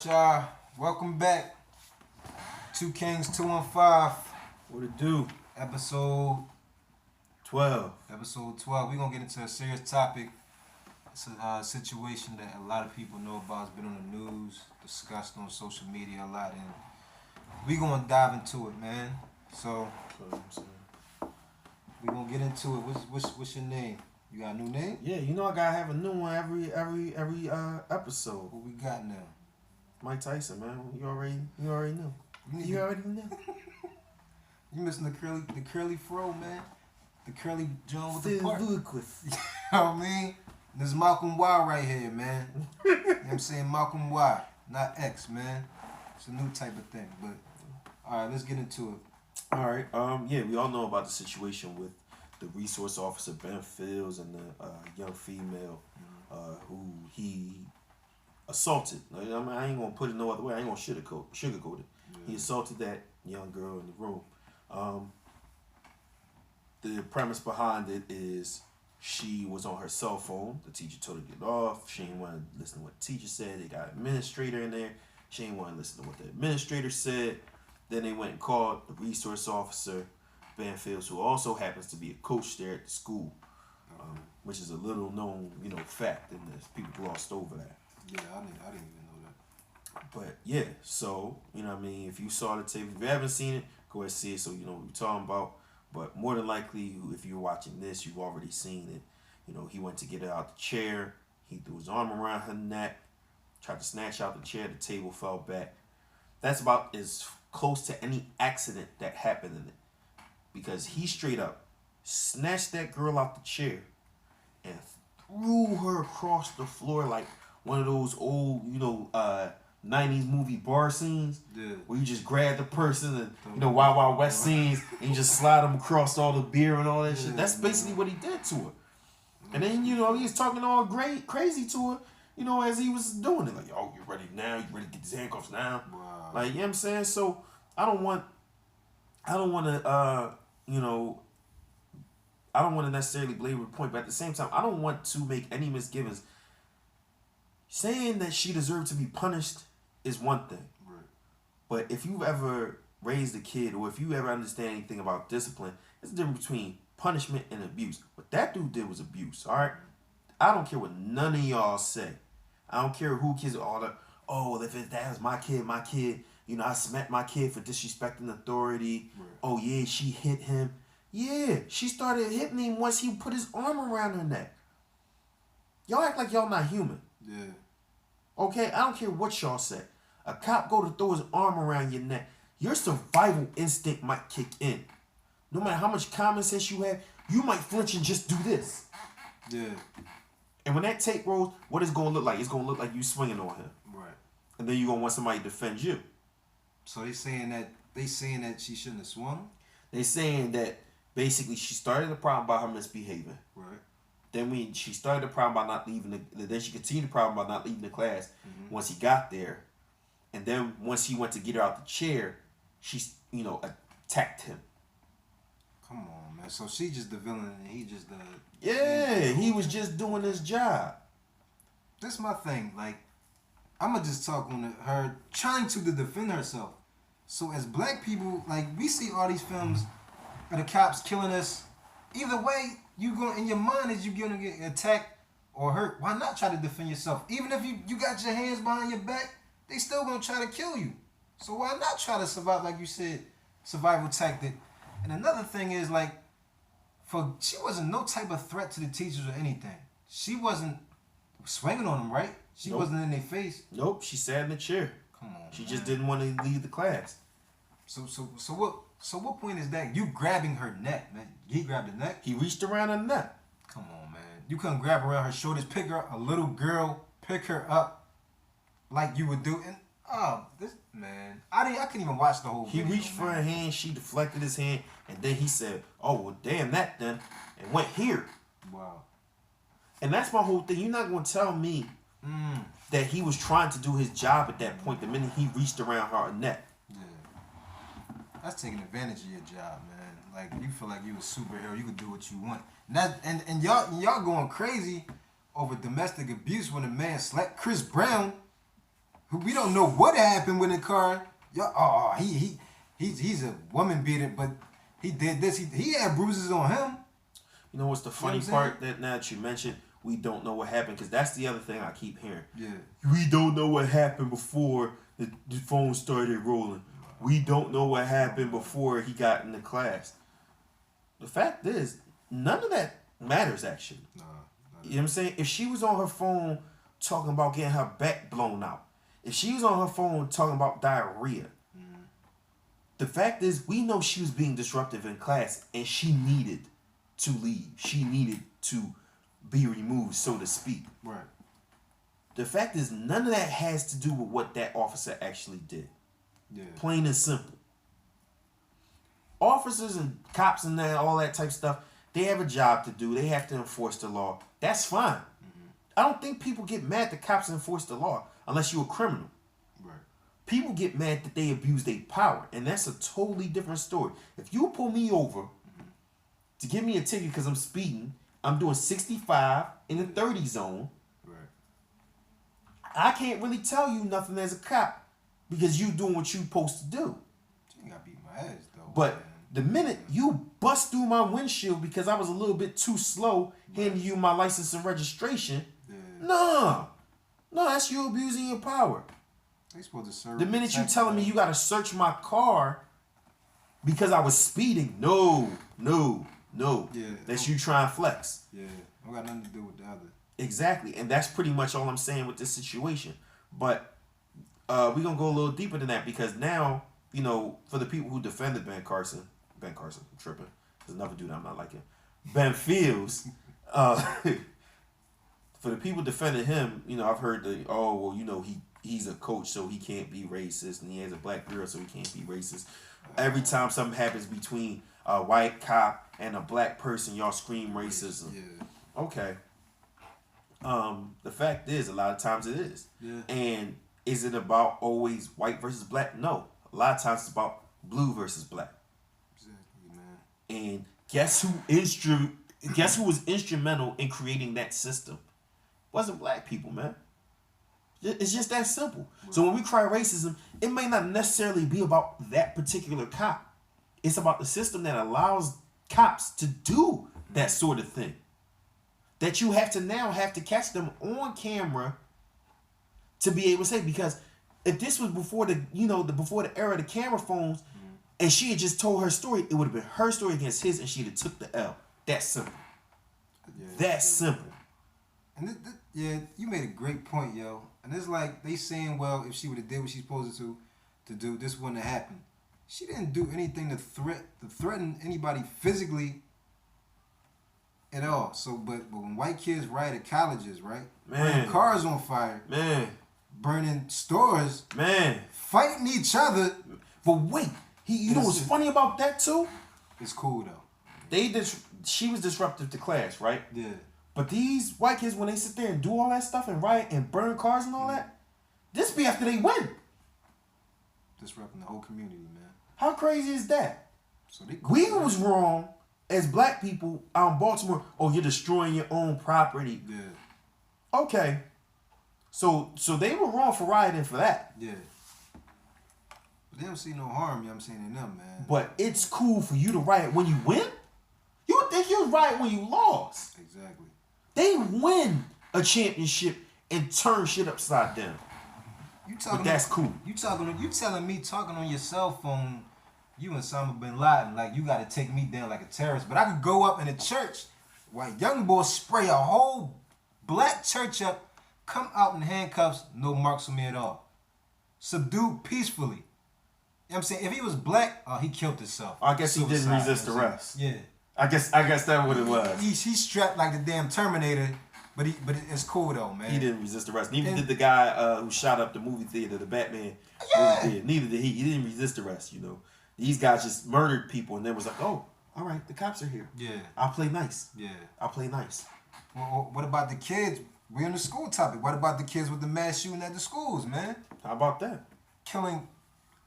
Y'all, welcome back. TwoKingz215, What it do? episode 12. episode 12. We're gonna get into a serious topic. It's a situation that a lot of people know about. It's been on the news, discussed on social media a lot, and we're gonna dive into it, man. So we're gonna get into it. What's your name? You got a new name? Yeah, you know I gotta have a new one every episode. What we got now? Mike Tyson, man. You already know. You already know. You missing the curly fro, man. The curly John with the part. Phil You know what I mean? This is Malcolm Y right here, man. You know what I'm saying? Malcolm Y, not X, man. It's a new type of thing. But alright, let's get into it. All right. Yeah, we all know about the situation with the resource officer Ben Fields and the young female who he assaulted. I mean, I ain't gonna put it no other way. I ain't gonna sugarcoat it. Yeah. He assaulted that young girl in the room. The premise behind it is she was on her cell phone. The teacher told her to get off. She didn't want to listen to what the teacher said. They got an administrator in there. She didn't want to listen to what the administrator said. Then they went and called the resource officer, Ben Fields, who also happens to be a coach there at the school, which is a little known, fact, and there's people glossed over that. Yeah, I didn't even know that. But yeah, so if you saw the tape, if you haven't seen it, go ahead and see it so you know what we're talking about. But more than likely, if you're watching this, you've already seen it. He went to get her out the chair. He threw his arm around her neck, tried to snatch out the chair. The table fell back. That's about as close to any accident that happened in it, because he straight up snatched that girl out the chair and threw her across the floor like one of those old, 90s movie bar scenes, yeah, where you just grab the person and, Wild Wild West scenes and you just slide them across all the beer and all that shit. That's basically what he did to her. And then, he was talking all crazy to her, as he was doing it. Like, oh, you ready now? You ready to get these handcuffs now? Wow. Like, you know what I'm saying? So, I don't want to necessarily belabor the point, but at the same time, I don't want to make any misgivings. Saying that she deserved to be punished is one thing. Right. But if you've ever raised a kid, or if you ever understand anything about discipline, there's a difference between punishment and abuse. What that dude did was abuse, all right? I don't care what none of y'all say. I don't care who kids are. If that was my kid, I smacked my kid for disrespecting authority. Right. Oh, yeah, she hit him. Yeah, she started hitting him once he put his arm around her neck. Y'all act like y'all not human. Yeah. Okay, I don't care what y'all say. A cop go to throw his arm around your neck, your survival instinct might kick in. No matter how much common sense you have, you might flinch and just do this. Yeah. And when that tape rolls, what it's going to look like? It's going to look like you swinging on him. Right. And then you're going to want somebody to defend you. So they saying that she shouldn't have swung? They saying that basically she started the problem by her misbehaving. Right. Then she started the problem by not leaving then she continued the problem by not leaving the class once he got there. And then once he went to get her out the chair, she, attacked him. Come on, man. So she just the villain and he just the... Yeah, he was just doing his job. This my thing. Like, I'm going to just talk on her trying to defend herself. So as black people, like, we see all these films of the cops killing us. Either way, you go in your mind is you gonna get attacked or hurt. Why not try to defend yourself? Even if you got your hands behind your back, they still gonna try to kill you. So why not try to survive, like you said, survival tactic? And another thing is, like, she wasn't no type of threat to the teachers or anything. She wasn't swinging on them, right? She wasn't in their face. Nope, she sat in the chair. Come on, she man. just didn't want to leave the class. So what point is that? You grabbing her neck, man. He grabbed the neck. He reached around her neck. Come on, man. You couldn't grab around her shoulders, pick her up, a little girl, pick her up like you would do. And this man, I couldn't even watch the whole video. He reached for her hand, she deflected his hand, and then he said, "Oh well, damn that then," and went here. Wow. And that's my whole thing. You're not gonna tell me that he was trying to do his job at that point the minute he reached around her neck. That's taking advantage of your job, man. Like, you feel like you a superhero, you can do what you want. And y'all going crazy over domestic abuse when a man slapped Chris Brown We don't know what happened with the car. Oh, he's a woman beater, but he did this. He had bruises on him. You know what's the funny part that now that you mentioned, we don't know what happened, because that's the other thing I keep hearing. Yeah. We don't know what happened before the phone started rolling. We don't know what happened before he got into class. The fact is, none of that matters, actually. Nah, you know what I'm saying? If she was on her phone talking about getting her back blown out, if she was on her phone talking about diarrhea, the fact is, we know she was being disruptive in class, and she needed to leave. She needed to be removed, so to speak. Right. The fact is, none of that has to do with what that officer actually did. Yeah. Plain and simple. Officers and cops and that, all that type of stuff, they have a job to do. They have to enforce the law. That's fine. I don't think people get mad that cops enforce the law unless you're a criminal. Right. People get mad that they abuse their power, and that's a totally different story. If you pull me over to give me a ticket because I'm speeding, I'm doing 65 in the 30 zone, Right. I can't really tell you nothing as a cop because you doing what you supposed to do. You ain't got to beat my ass, though. But man. the minute you bust through my windshield because I was a little bit too slow handing you my license and registration, no, that's you abusing your power. They supposed to serve. The minute you telling me you got to search my car because I was speeding, no. Yeah. That's you trying to flex. Yeah. Don't got nothing to do with the other. Exactly, and that's pretty much all I'm saying with this situation. But we're going to go a little deeper than that, because now, you know, for the people who defended Ben Carson, I'm tripping. There's another dude I'm not liking. Ben Fields, for the people defending him, you know, I've heard he's a coach, so he can't be racist, and he has a black girl, so he can't be racist. Every time something happens between a white cop and a black person, y'all scream racism. Yeah. Okay. The fact is, a lot of times it is. Yeah. And is it about always white versus black? No. A lot of times it's about blue versus black. Exactly, man. And guess who was instrumental in creating that system? Wasn't black people, man. It's just that simple. Right. So when we cry racism, it may not necessarily be about that particular cop. It's about the system that allows cops to do that sort of thing. That you have to catch them on camera to be able to say, because if this was before the era of the camera phones, and she had just told her story, it would have been her story against his, and she'd have took the L. That's simple. Yeah, that's simple. And you made a great point, yo. And it's like they saying, well, if she would have did what she's supposed to do, this wouldn't have happened. She didn't do anything to threaten anybody physically at all. So, but when white kids riot at colleges, right? Burning cars on fire. Man. Burning stores. Man. Fighting each other. But wait, you know what's funny about that too? It's cool though. She was disruptive to class, right? Yeah. But these white kids, when they sit there and do all that stuff and riot and burn cars and all that, this be after they win. Disrupting the whole community, man. How crazy is that? So we was wrong as black people out in Baltimore. Oh, you're destroying your own property. Yeah. Okay. So they were wrong for rioting for that. Yeah. But they don't see no harm, you know what I'm saying, in them, man. But it's cool for you to riot when you win? You would think you was riot when you lost. Exactly. They win a championship and turn shit upside down. But that's cool. You telling me talking on your cell phone, you and Osama bin Laden, like you got to take me down like a terrorist. But I could go up in a church, while young boys spray a whole black church up, come out in handcuffs, no marks on me at all. Subdued peacefully. You know what I'm saying? If he was black, he killed himself. I guess he didn't resist arrest. Yeah. I guess that's what it was. He's strapped like the damn Terminator, but it's cool though, man. He didn't resist arrest. Neither did the guy who shot up the movie theater, the Batman movie theater. Neither did he. He didn't resist arrest, you know. These guys just murdered people and then was like, oh, all right, the cops are here. Yeah. I'll play nice. Yeah. I'll play nice. Well, what about the kids? We're on the school topic. What about the kids with the mass shooting at the schools, man? How about that? Killing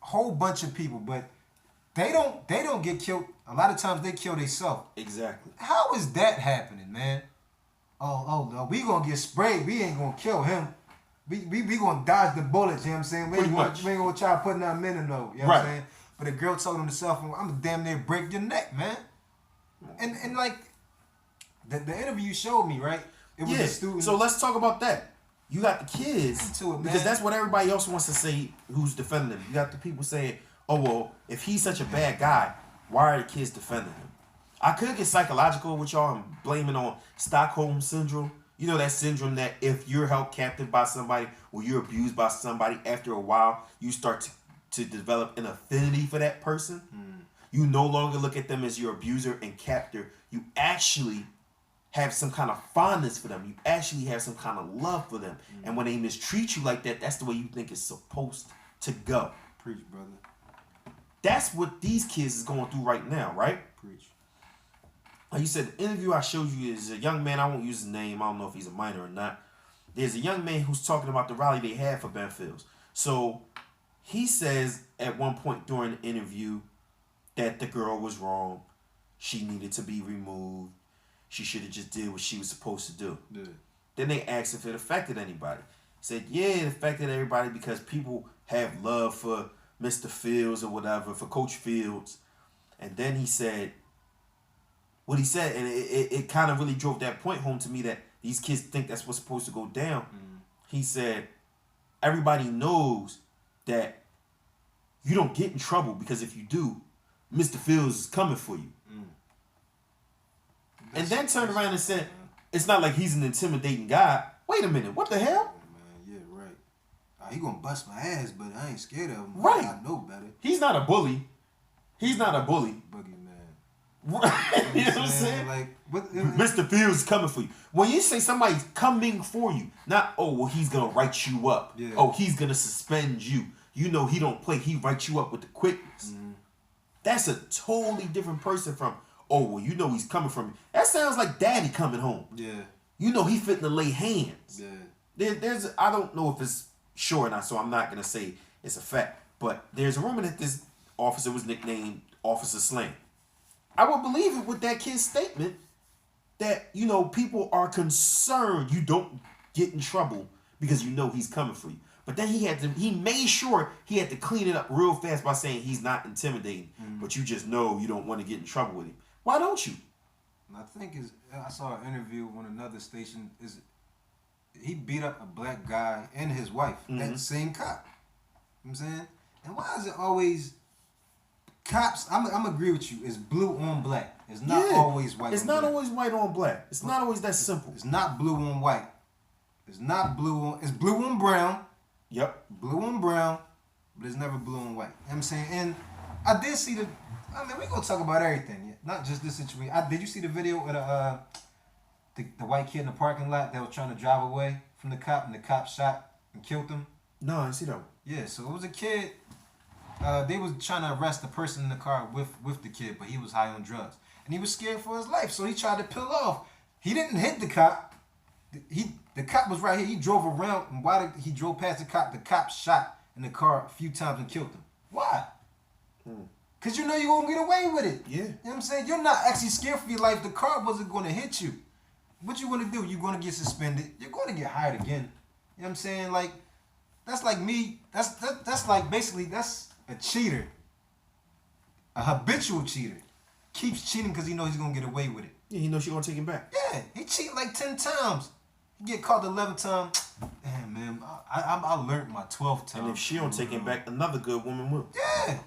a whole bunch of people, but they don't get killed. A lot of times they kill themselves. Exactly. How is that happening, man? Oh, no, we gonna get sprayed. We ain't gonna kill him. We gonna dodge the bullets, you know what I'm saying? We ain't gonna try putting our men in though, you know what I'm saying? But the girl told him the cell phone, I'm damn near break your neck, man. And like the interview showed me, right? It was the student. So let's talk about that. You got the kids, because that's what everybody else wants to say who's defending them. You got the people saying, oh, well, if he's such a bad guy, why are the kids defending him? I could get psychological with y'all and blame it on Stockholm Syndrome. You know that syndrome that if you're held captive by somebody or you're abused by somebody, after a while, you start to develop an affinity for that person. You no longer look at them as your abuser and captor. You actually have some kind of fondness for them. You actually have some kind of love for them. And when they mistreat you like that, that's the way you think it's supposed to go. Preach, brother. That's what these kids is going through right now, right? Preach. Like you said, the interview I showed you is a young man. I won't use his name. I don't know if he's a minor or not. There's a young man who's talking about the rally they had for Ben Fields. So he says at one point during the interview that the girl was wrong. She needed to be removed. She should have just did what she was supposed to do. Yeah. Then they asked if it affected anybody. He said, yeah, it affected everybody because people have love for Mr. Fields or whatever, for Coach Fields. And then he said, what he said, and it kind of really drove that point home to me that these kids think that's what's supposed to go down. He said, everybody knows that you don't get in trouble because if you do, Mr. Fields is coming for you. And then turned around and said, it's not like he's an intimidating guy. Wait a minute, what the hell? Man, yeah, right. He gonna bust my ass, but I ain't scared of him. Right. I know better. He's not a bully. He's not a bully. Boogeyman. Right. You know what I'm saying? Like, Mr. Fields is coming for you. When you say somebody's coming for you, not, oh, well, he's gonna write you up. Yeah. Oh, he's gonna suspend you. You know he don't play. He writes you up with the quickness. That's a totally different person from, oh, well, you know he's coming from you. That sounds like daddy coming home. Yeah. You know he fitting to lay hands. Yeah. There's I don't know if it's sure or not, so I'm not going to say it's a fact. But there's a rumor that this officer was nicknamed Officer Slam. I would believe it with that kid's statement that, you know, people are concerned you don't get in trouble because you know he's coming for you. But then he made sure he had to clean it up real fast by saying he's not intimidating, but you just know you don't want to get in trouble with him. Why don't you? I think I saw an interview on another station. He beat up a black guy and his wife, that same cop. You know what I'm saying? And why is it always cops? I'm agree with you. It's blue on black. It's not always white. It's on not black. always white on black. It's not always that simple. It's not blue on white. It's not blue on. It's blue on brown. Yep. Blue on brown, but it's never blue and white. You know what I'm saying? And I did see we gonna talk about everything, yeah? Not just this situation. Did you see the video of the white kid in the parking lot that was trying to drive away from the cop, and the cop shot and killed him? No, I didn't see that one. Yeah, so it was a kid. They was trying to arrest the person in the car with the kid, but he was high on drugs. And he was scared for his life, so he tried to peel off. He didn't hit the cop. The cop was right here. He drove around, and while he drove past the cop shot in the car a few times and killed him. Why? Because you know you're going to get away with it. Yeah. You know what I'm saying? You're not actually scared for your life. The car wasn't going to hit you. What you going to do? You're going to get suspended. You're going to get hired again. You know what I'm saying? Like, that's like me. That's like basically, that's a cheater. A habitual cheater. Keeps cheating because he knows he's going to get away with it. Yeah, he knows she's going to take him back. Yeah, he cheated like 10 times. He get caught the 11th time. Damn, man, I learned my 12th time. And if she don't take him back, another good woman will. Yeah.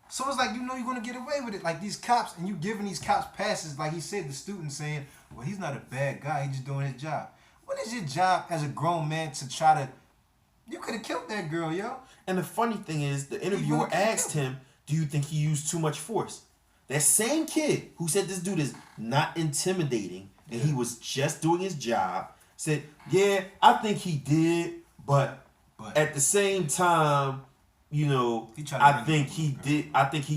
So it's like, you know you're going to get away with it. Like these cops, and you giving these cops passes, like he said, the student saying, well, he's not a bad guy. He's just doing his job. What is your job as a grown man to try to... You could have killed that girl, yo. And the funny thing is, the interviewer asked him, do you think he used too much force? That same kid who said this dude is not intimidating and he was just doing his job said, yeah, I think he did, but at the same time, you know, I think he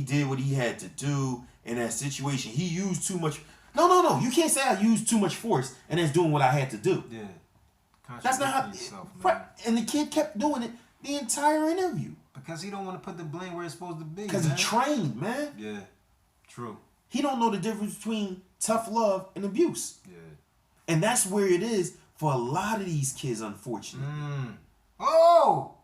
did what he had to do in that situation. He used too much. No. You can't say I used too much force and that's doing what I had to do. Yeah. That's not how. Right. And the kid kept doing it the entire interview. Because he don't want to put the blame where it's supposed to be. Because he trained, man. Yeah. True. He don't know the difference between tough love and abuse. Yeah. And that's where it is for a lot of these kids, unfortunately. Oh,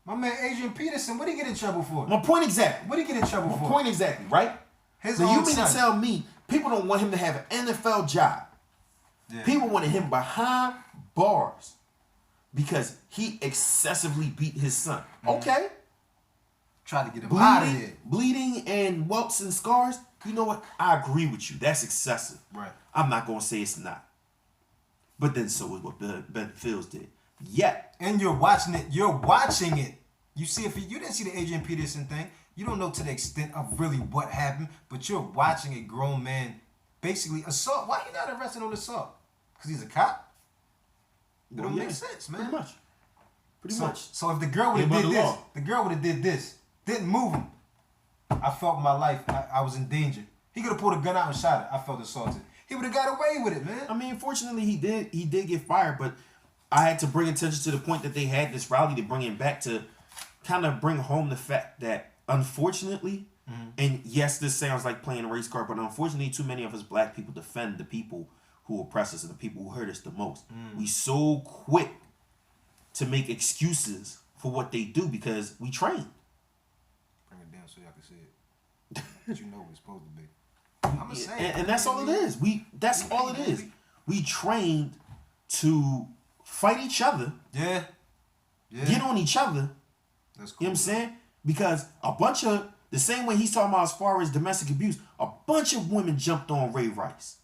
my man Adrian Peterson, what did he get in trouble for? My point exactly. What did he get in trouble for? My point exactly, right? His So own you mean son. to tell me people don't want him to have an NFL job? Yeah. People wanted him behind bars because he excessively beat his son. Okay. Tried to get him out of here. Bleeding and welts and scars. You know what? I agree with you. That's excessive. Right. I'm not going to say it's not. But then so is what Ben Fields did. Yet. And you're watching it. You're watching it. You see, if you didn't see the Adrian Peterson thing, you don't know to the extent of really what happened, but you're watching a grown man basically assault. Why he not arrested on assault? Because he's a cop? It don't make sense, man. Pretty much. Pretty much. So if the girl would have did this, the girl would have did this, didn't move him. I felt my life, I was in danger. He could have pulled a gun out and shot her. I felt assaulted. He would have got away with it, man. I mean, fortunately, he did get fired, but I had to bring attention to the point that they had this rally to bring him back to kind of bring home the fact that, unfortunately, and yes, this sounds like playing a race card, but unfortunately, too many of us black people defend the people who oppress us and the people who hurt us the most. We so quick to make excuses for what they do because we train. Bring it down so y'all can see it. But you know what it's supposed to be. I'm saying, and that's all it is. That's all it is. We trained to fight each other. Yeah. Get on each other. That's cool. You know what I'm saying? Because a bunch of, the same way he's talking about as far as domestic abuse, a bunch of women jumped on Ray Rice.